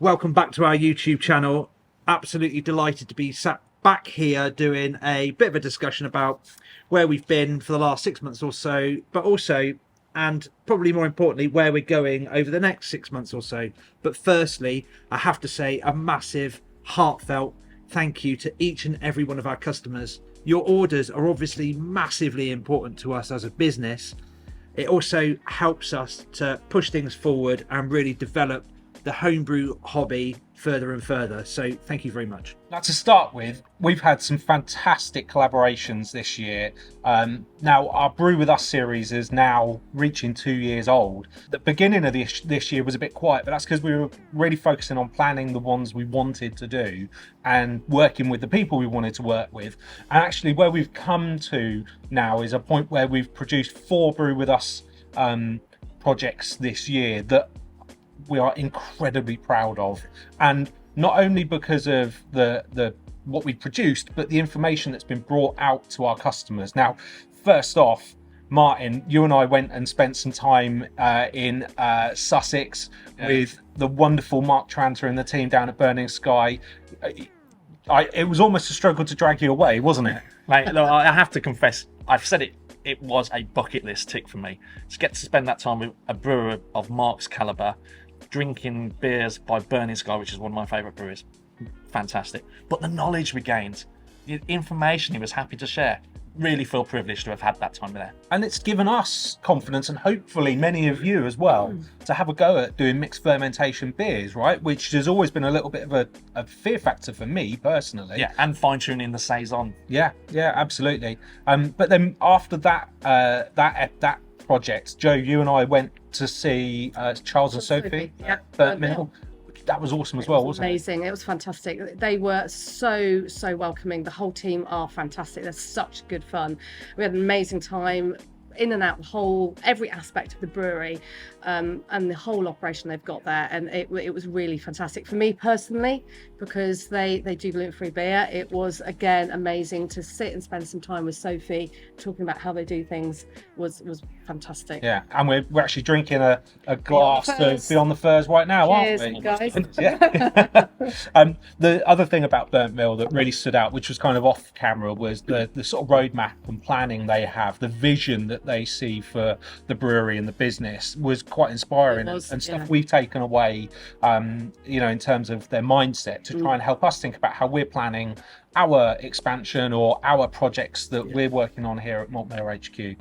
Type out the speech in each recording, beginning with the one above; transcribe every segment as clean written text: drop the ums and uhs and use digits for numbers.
welcome back to our YouTube channel. Absolutely delighted to be sat back here doing a bit of a discussion about where we've been for the last 6 months or so, but also, and probably more importantly, where we're going over the next 6 months or so. But firstly, I have to say a massive, heartfelt thank you to each and every one of our customers. Your orders are obviously massively important to us as a business. It also helps us to push things forward and really develop the homebrew hobby further and further. So thank you very much. Now, to start with, we've had some fantastic collaborations this year. Now, our Brew With Us series is now reaching 2 years old. The beginning of this year was a bit quiet, but that's because we were really focusing on planning the ones we wanted to do and working with the people we wanted to work with. And actually, where we've come to now is a point where we've produced 4 Brew With Us projects this year that we are incredibly proud of, and not only because of the what we produced, but the information that's been brought out to our customers. Now, first off, Martin, you and I went and spent some time in Sussex with the wonderful Mark Tranter and the team down at Burning Sky. It was almost a struggle to drag you away, wasn't it? Mate, look, I have to confess, I've said it was a bucket list tick for me to get to spend that time with a brewer of Mark's calibre, drinking beers by Burning Sky, which is one of my favourite breweries. Fantastic. But the knowledge we gained, the information he was happy to share, really feel privileged to have had that time there. And it's given us confidence, and hopefully many of you as well, to have a go at doing mixed fermentation beers, right? Which has always been a little bit of a fear factor for me personally. Yeah, and fine-tuning the saison. Yeah, absolutely. But then after that project, Joe, you and I went to see Charles and Sophie at Burnt Mill. That was awesome as well, wasn't it? Amazing. It was fantastic. They were so welcoming. The whole team are fantastic. They're such good fun. We had an amazing time in and out every aspect of the brewery, and the whole operation they've got there, and it was really fantastic for me personally, because they do gluten-free beer. It was again amazing to sit and spend some time with Sophie talking about how they do things. Was fantastic. Yeah, and we're actually drinking a glass of Beyond the Furs right now, Cheers, aren't we? guys. Yeah. The other thing about Burnt Mill that really stood out, which was kind of off camera, was the sort of roadmap and planning they have, the vision that they see for the brewery and the business was quite inspiring, and stuff we've taken away, in terms of their mindset to try and help us think about how we're planning our expansion or our projects that we're working on here at Malt HQ.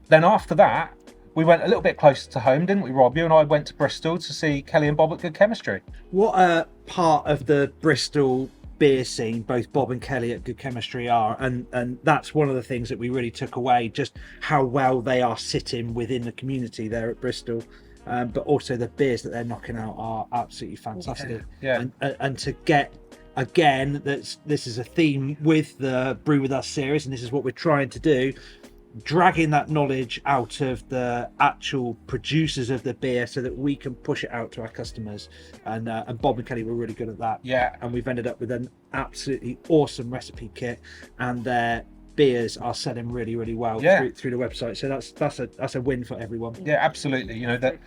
Then after that, we went a little bit closer to home, didn't we, Rob? You and I went to Bristol to see Kelly and Bob at Good Chemistry. What a part of the Bristol beer scene both Bob and Kelly at Good Chemistry are, and that's one of the things that we really took away, just how well they are sitting within the community there at Bristol. But also the beers that they're knocking out are absolutely fantastic. Yeah. And to get, again, this is a theme with the Brew With Us series, and this is what we're trying to do, dragging that knowledge out of the actual producers of the beer so that we can push it out to our customers. And Bob and Kelly were really good at that. Yeah. And we've ended up with an absolutely awesome recipe kit, and their beers are selling really well through the website. So that's a win for everyone. Yeah, absolutely. You know, that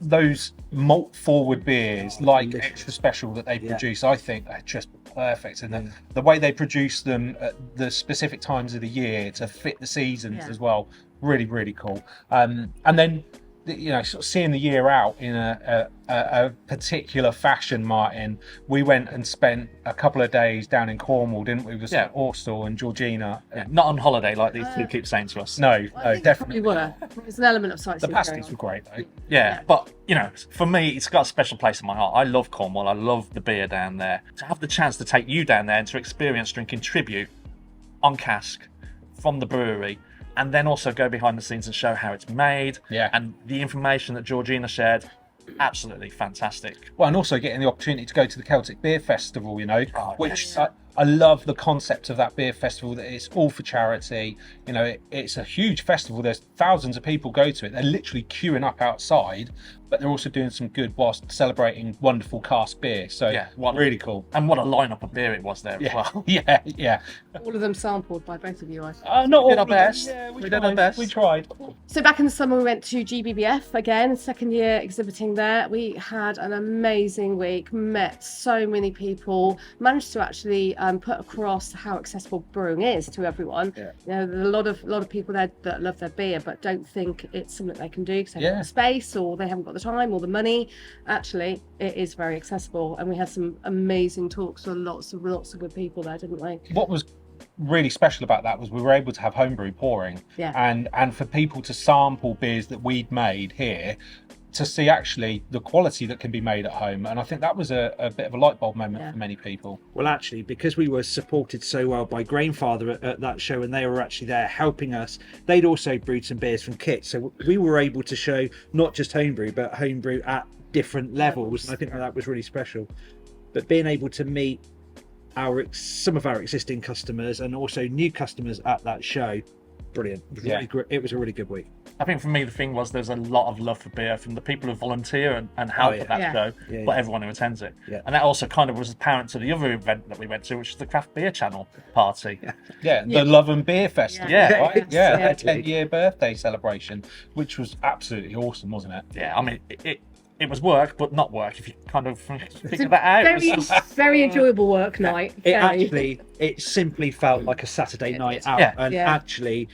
those malt forward beers like Extra Special that they produce, I think are just perfect, and then the way they produce them at the specific times of the year to fit the seasons as well, really cool. And then, you know, sort of seeing the year out in a particular fashion, Martin, we went and spent a couple of days down in Cornwall, didn't we, with Orstal and Georgina? Not on holiday like these two keep saying to us. No, definitely. We were. There's an element of sightseeing. The pasties were great though. Yeah, but you know, for me, it's got a special place in my heart. I love Cornwall. I love the beer down there. To have the chance to take you down there and to experience drinking Tribute on cask from the brewery, and then also go behind the scenes and show how it's made, and the information that Georgina shared, absolutely fantastic. Well, and also getting the opportunity to go to the Celtic Beer Festival, you know, which I love the concept of that beer festival, that it's all for charity. You know, it's a huge festival. There's thousands of people go to it. They're literally queuing up outside, but they're also doing some good whilst celebrating wonderful cask beer. So Yeah, really cool. And what a lineup of beer it was there as well. Yeah. All of them sampled by both of you, I think. Not We did all our of them. best. Yeah, We did our best. We tried. So back in the summer, we went to GBBF again, second year exhibiting there. We had an amazing week, met so many people, managed to actually put across how accessible brewing is to everyone. Yeah. You know, there are a lot of people there that love their beer but don't think it's something they can do because they haven't got the space or they haven't got the time or the money. Actually, it is very accessible, and we had some amazing talks with lots of good people there, didn't we? What was really special about that was we were able to have homebrew pouring, and for people to sample beers that we'd made here, to see actually the quality that can be made at home. And I think that was a bit of a light bulb moment for many people. Well, actually, because we were supported so well by Grainfather at that show, and they were actually there helping us, they'd also brewed some beers from kit, so we were able to show not just homebrew but homebrew at different levels, and I think that was really special. But being able to meet some of our existing customers and also new customers at that show, brilliant. It was a really good week. I think for me the thing was there's a lot of love for beer from the people who volunteer and help at that show, but everyone who attends it. And that also kind of was apparent to the other event that we went to, which was the Craft Beer Channel party. The Love and Beer Festival, right? Yeah. Their 10-year birthday celebration, which was absolutely awesome, wasn't it? Yeah, I mean, it was work, but not work, if you kind of figure that out. Very enjoyable work night. It simply felt like a Saturday night out. And actually,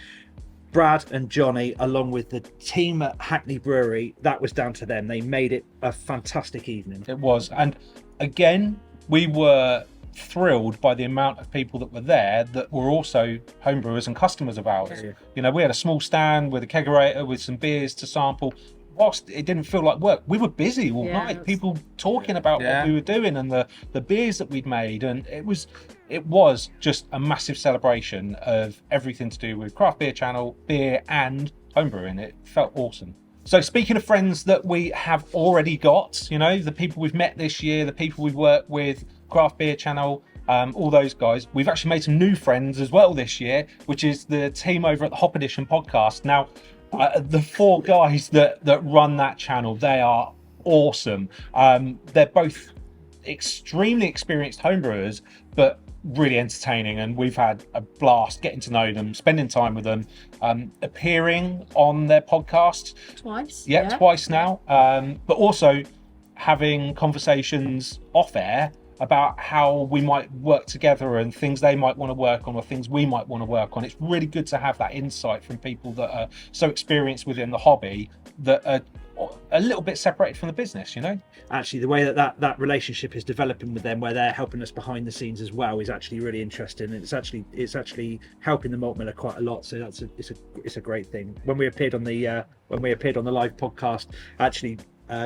Brad and Johnny, along with the team at Hackney Brewery, that was down to them. They made it a fantastic evening. It was. And again, we were thrilled by the amount of people that were there that were also homebrewers and customers of ours. You know, we had a small stand with a kegerator with some beers to sample. Whilst it didn't feel like work, we were busy all night. People talking about what we were doing and the beers that we'd made, and it was just a massive celebration of everything to do with Craft Beer Channel, beer, and homebrewing. It felt awesome. So speaking of friends that we have already got, you know, the people we've met this year, the people we've worked with, Craft Beer Channel, all those guys, we've actually made some new friends as well this year, which is the team over at the Hop Edition podcast. Now, the 4 guys that run that channel, they are awesome. They're both extremely experienced homebrewers, but really entertaining, and we've had a blast getting to know them, spending time with them, appearing on their podcast twice now, but also having conversations off air about how we might work together and things they might want to work on or things we might want to work on. It's really good to have that insight from people that are so experienced within the hobby that are a little bit separated from the business, you know. Actually, the way that relationship is developing with them, where they're helping us behind the scenes as well, is actually really interesting. And it's actually helping the malt miller quite a lot. So it's a great thing. When we appeared on the live podcast, actually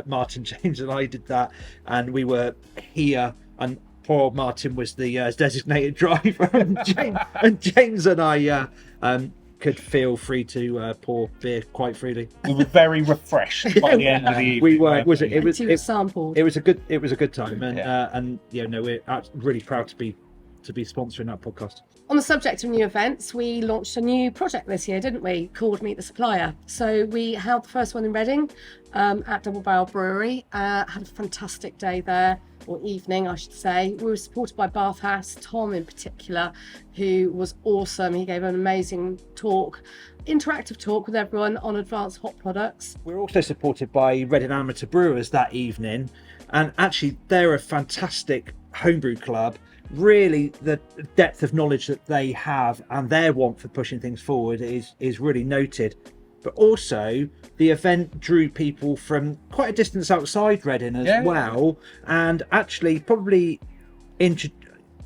Martin, James, and I did that, and we were here. And poor Martin was the designated driver, and James and I could feel free to pour beer quite freely. We were very refreshed by the end of the evening. We were. It was sampled. It was a good time, and you know, we're really proud to be sponsoring that podcast. On the subject of new events, we launched a new project this year, didn't we? Called Meet the Supplier. So we held the first one in Reading at Double Barrel Brewery. Had a fantastic day there, or evening, I should say. We were supported by Bath House, Tom in particular, who was awesome. He gave an amazing talk, interactive talk with everyone on advanced hop products. We're also supported by Reading Amateur Brewers that evening, and actually they're a fantastic homebrew club. Really, the depth of knowledge that they have and their want for pushing things forward is really noted. But also, the event drew people from quite a distance outside Reading as well, and actually probably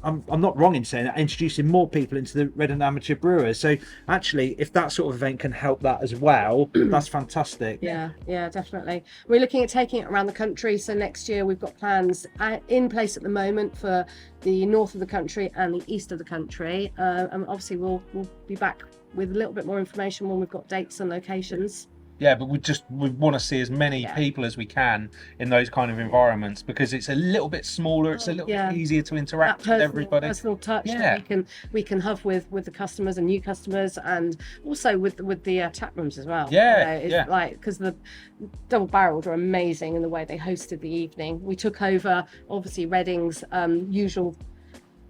I'm not wrong in saying that, introducing more people into the Reading Amateur Brewers. So actually, if that sort of event can help that as well, that's fantastic. Yeah, definitely. We're looking at taking it around the country. So next year we've got plans in place at the moment for the north of the country and the east of the country. And obviously we'll be back with a little bit more information when we've got dates and locations. Yeah, but we want to see as many people as we can in those kind of environments, because it's a little bit smaller, it's a little bit easier to interact with everybody. Personal touch that we can have with the customers and new customers, and also with the tap rooms as well. It's like, because the Double Barreled are amazing in the way they hosted the evening. We took over obviously Reading's usual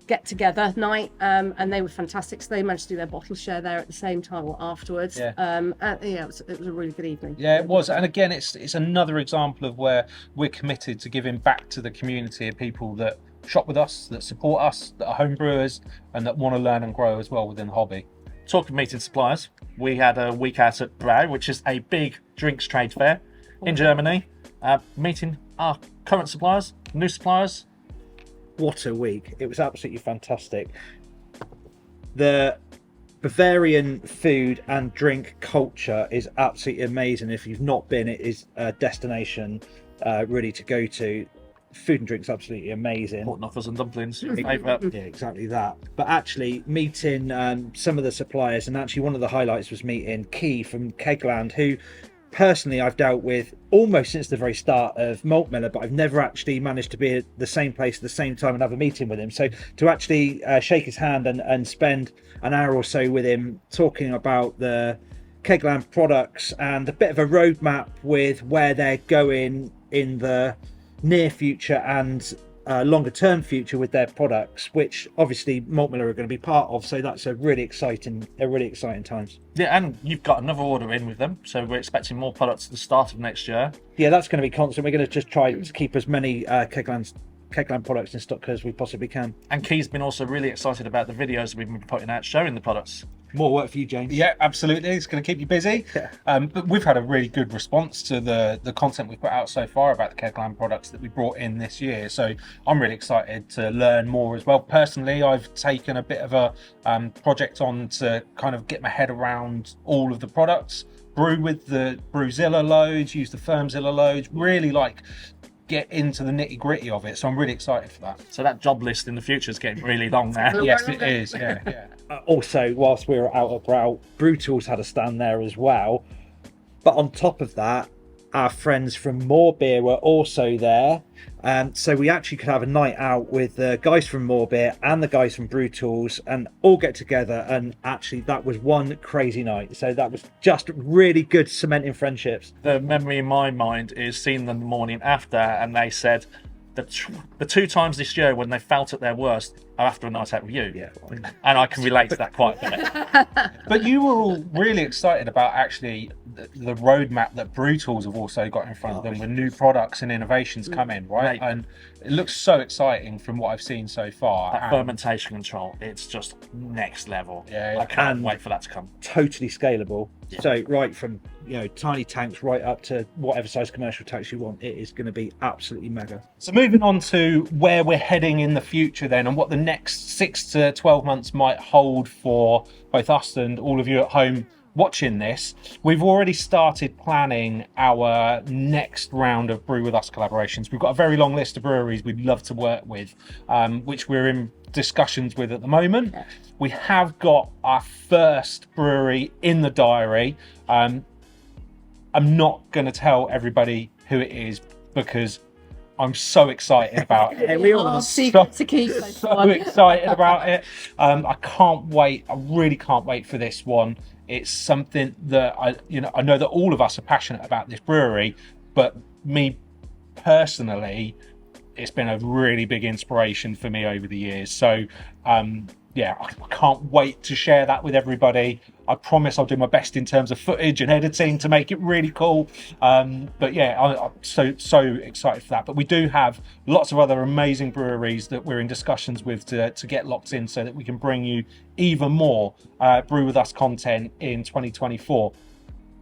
get together night, and they were fantastic, so they managed to do their bottle share there at the same time or afterwards. It was a really good evening. It was. And again, it's another example of where we're committed to giving back to the community of people that shop with us, that support us, that are home brewers, and that want to learn and grow as well within the hobby. Talking meeting suppliers, we had a week out at Brew, which is a big drinks trade fair in Germany, meeting our current suppliers, new suppliers. What a week. It was absolutely fantastic. The Bavarian food and drink culture is absolutely amazing. If you've not been, it is a destination really to go to. Food and drink's absolutely amazing. Pork knuckles and dumplings, your favourite. Yeah, exactly that. But actually meeting some of the suppliers, and actually one of the highlights was meeting Key from Kegland, who personally I've dealt with almost since the very start of Malt Miller, but I've never actually managed to be at the same place at the same time and have a meeting with him. So to actually shake his hand and spend an hour or so with him talking about the Kegland products and a bit of a roadmap with where they're going in the near future and longer term future with their products, which obviously Malt Miller are going to be part of, so that's a really exciting times. Yeah, and you've got another order in with them, so we're expecting more products at the start of next year. Yeah, that's going to be constant. We're going to just try to keep as many Kegland products in stock as we possibly can. And Key's been also really excited about the videos we've been putting out showing the products. More work for you, James. Yeah, absolutely. It's going to keep you busy. But we've had a really good response to the content we've put out so far about the Kegland products that we brought in this year. So I'm really excited to learn more as well. Personally, I've taken a bit of a project on to kind of get my head around all of the products. Brew with the Brewzilla loads, use the Firmzilla loads, really get into the nitty gritty of it. So I'm really excited for that. So that job list in the future is getting really long now. Yes, it is. Yeah. Also, whilst we were out at Brew, Brew Tools had a stand there as well. But on top of that, our friends from More Beer were also there. So we actually could have a night out with the guys from More Beer and the guys from Brew Tools and all get together. And actually, that was one crazy night. So that was just really good cementing friendships. The memory in my mind is seeing them the morning after, and they said the two times this year when they felt at their worst are after a night out with you. Yeah. And I can relate to that quite a bit. But you were all really excited about actually the roadmap that Brew Tools have also got in front of them with new products and innovations coming, right? And it looks so exciting from what I've seen so far. That fermentation control, it's just next level. Yeah. I can't wait for that to come. Totally scalable. Yeah. So right from tiny tanks right up to whatever size commercial tanks you want, it is going to be absolutely mega. So moving on to where we're heading in the future then, and what the next 6 to 12 months might hold for both us and all of you at home watching this. We've already started planning our next round of Brew With Us collaborations. We've got a very long list of breweries we'd love to work with, which we're in discussions with at the moment. Yeah. We have got our first brewery in the diary. I'm not going to tell everybody who it is because I'm so excited about it. We all are secret to keep. So excited about it. I can't wait. I really can't wait for this one. It's something that I know that all of us are passionate about this brewery, but me personally, it's been a really big inspiration for me over the years. So I can't wait to share that with everybody. I promise I'll do my best in terms of footage and editing to make it really cool. But yeah, I'm so excited for that. But we do have lots of other amazing breweries that we're in discussions with to get locked in so that we can bring you even more Brew With Us content in 2024.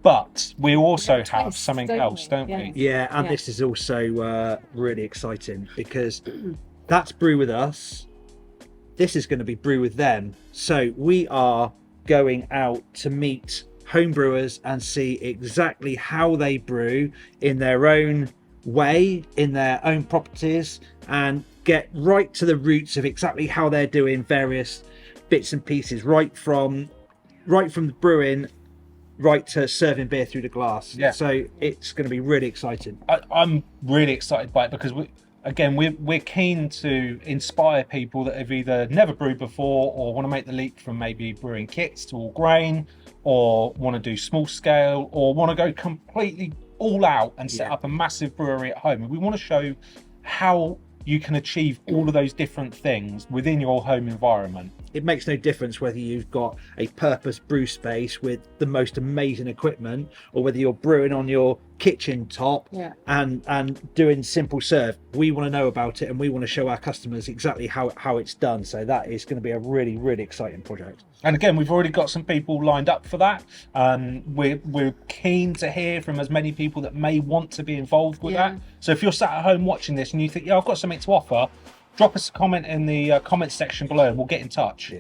But we also have something else, don't we? Yeah, and this is also really exciting because that's Brew With Us. This is going to be Brew With Them. So we are going out to meet homebrewers and see exactly how they brew in their own way, in their own properties, and get right to the roots of exactly how they're doing various bits and pieces, right from the brewing right to serving beer through the glass. Yeah. So it's going to be really exciting. I'm really excited by it because we're keen to inspire people that have either never brewed before or want to make the leap from maybe brewing kits to all grain, or want to do small scale, or want to go completely all out and set up a massive brewery at home. And we want to show how you can achieve all of those different things within your home environment. It makes no difference whether you've got a purpose brew space with the most amazing equipment, or whether you're brewing on your kitchen top and doing simple serve. We want to know about it, and we want to show our customers exactly how it's done. So that is going to be a really, really exciting project. And again, we've already got some people lined up for that. We're keen to hear from as many people that may want to be involved with that. So if you're sat at home watching this and you think, I've got something to offer, drop us a comment in the comments section below and we'll get in touch.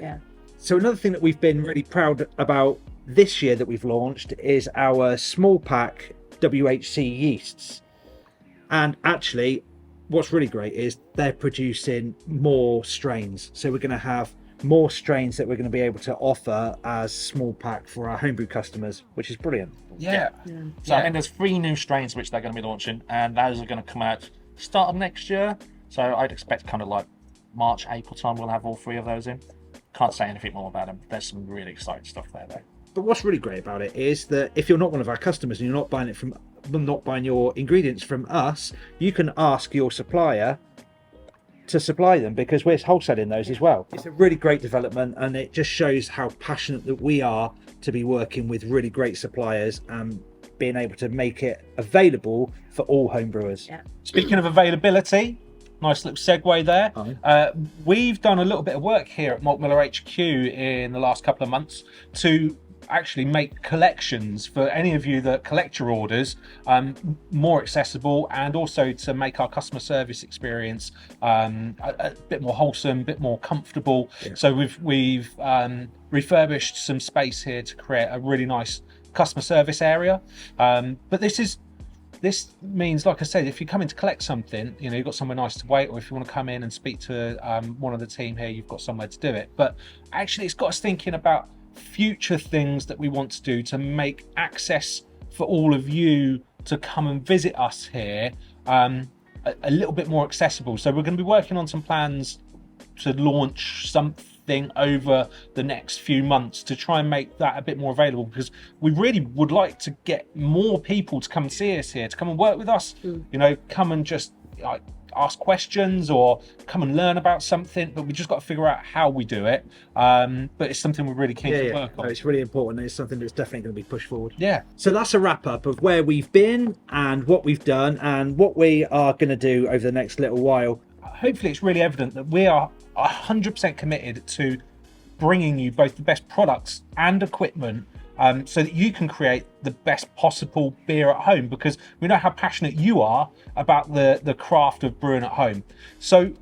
So another thing that we've been really proud about this year that we've launched is our small pack WHC yeasts. And actually, what's really great is they're producing more strains. So we're going to have more strains that we're going to be able to offer as small pack for our homebrew customers, which is brilliant. So I think there's 3 new strains which they're going to be launching, and those are going to come out start of next year. So I'd expect kind of like March, April time we'll have all 3 of those in. Can't say anything more about them. There's some really exciting stuff there though. But what's really great about it is that if you're not one of our customers and you're not buying your ingredients from us, you can ask your supplier to supply them, because we're wholesaling those as well. It's a really great development, and it just shows how passionate that we are to be working with really great suppliers and being able to make it available for all homebrewers. Speaking of availability, nice little segue there. We've done a little bit of work here at Malt Miller HQ in the last couple of months to actually make collections for any of you that collect your orders more accessible, and also to make our customer service experience a bit more wholesome, a bit more comfortable. So we've refurbished some space here to create a really nice customer service area. But this means, like I said, if you come in to collect something, you've got somewhere nice to wait, or if you want to come in and speak to one of the team here, you've got somewhere to do it. But actually, it's got us thinking about future things that we want to do to make access for all of you to come and visit us here a little bit more accessible. So we're going to be working on some plans to launch something over the next few months to try and make that a bit more available, because we really would like to get more people to come and see us here, to come and work with us, come and just ask questions or come and learn about something, but we just got to figure out how we do it. But it's something we're really keen to work on. It's really important. It's something that's definitely going to be pushed forward. So that's a wrap up of where we've been and what we've done and what we are going to do over the next little while. Hopefully it's really evident that we are 100% committed to bringing you both the best products and equipment so that you can create the best possible beer at home, because we know how passionate you are about the craft of brewing at home. So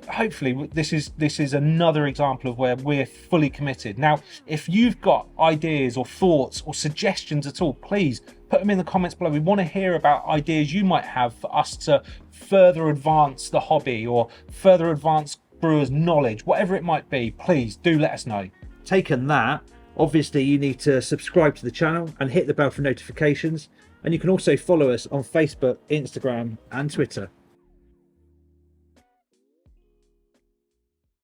hopefully this is another example of where we're fully committed. Now, if you've got ideas or thoughts or suggestions at all, please put them in the comments below. We want to hear about ideas you might have for us to further advance the hobby or further advance brewers' knowledge, whatever it might be. Please do let us know. Taken that, obviously you need to subscribe to the channel and hit the bell for notifications, and you can also follow us on Facebook, Instagram and Twitter.